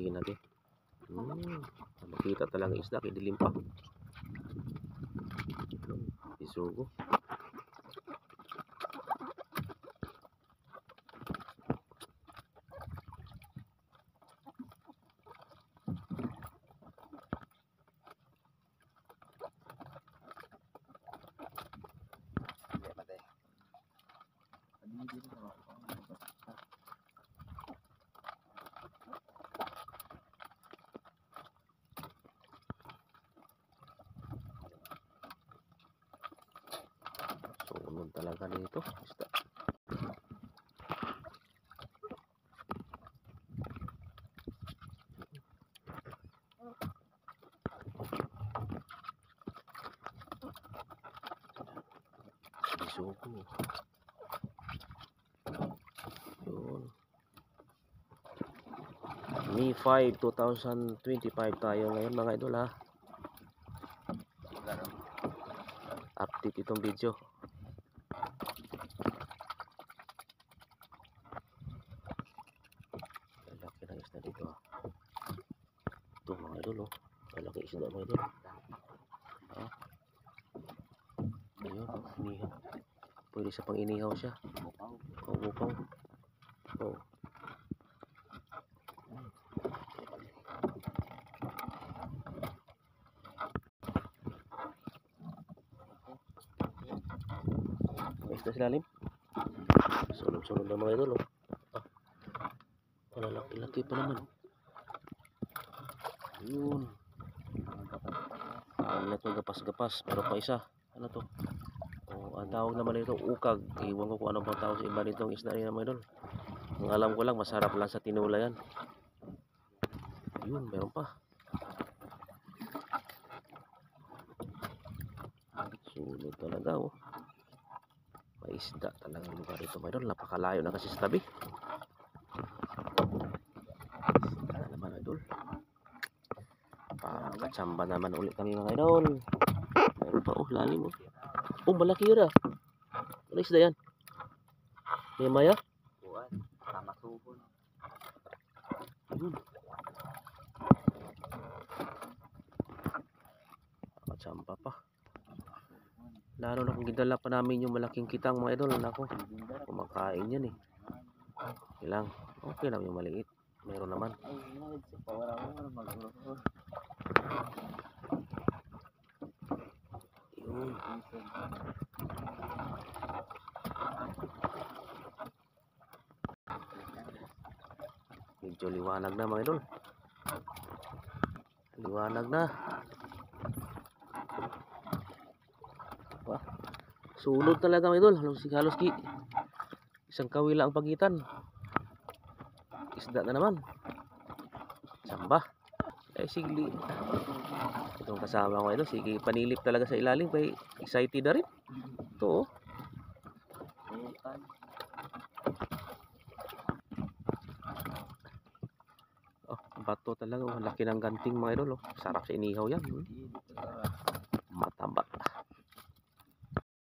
tingin natin. Makita talaga isda kay dilim pa. Isugo. Sunod talaga dito isda. Isugo. Yun. May 5, 2025 tayo ngayon mga idol ha. Update itong video. Laki ng isda dito ha. Ito mga idol oh. Malaki isda mga idol. Ha? Ayun oh. Inihaw. Pwede sa pang inihaw siya. Oh, bukaw. Oh. Isda sa lalim. Sunod-sunod na mga idol oh. Laki-laki pa naman. Yun. Alat mo gapas-gapas. Pero pa isa. Ano to? Oh, ang tawag naman ito ukag. Iwan ko kung ano bang tawag sa iba nitong isda rin mga idol. Ang alam ko lang masarap lang sa tinula yan. Yun, meron pa. Sunod talaga oh. May isda talaga yung lugar dito mga idol. Napakalayo na kasi sa tabi. Isda naman idol. Parang katsamba naman ulit kami mga idol. Meron pa oh, lalim oh. Oh, malaki yun ah. Ano isda yan? May maya? Buwan, sama subon. Katsamba pa. Lalo na kung gidala pa namin yung malaking kitang mga idol. Nako, kumakain yan eh. Okay lang yung maliit. Meron naman. Yun. Medyo liwanag na mga idol. Liwanag na. Wah, sulod talaga mga idol. Halos isang kawila ang pagitan. Isda na naman. Samba. Sige. Itong kasama ko ito. Sige, panilip talaga sa ilalim. Kaya excited na rin. Ito oh. Oh, bato talaga. Oh, laki ng ganting mga idol. Oh. Sarap sa inihaw yan.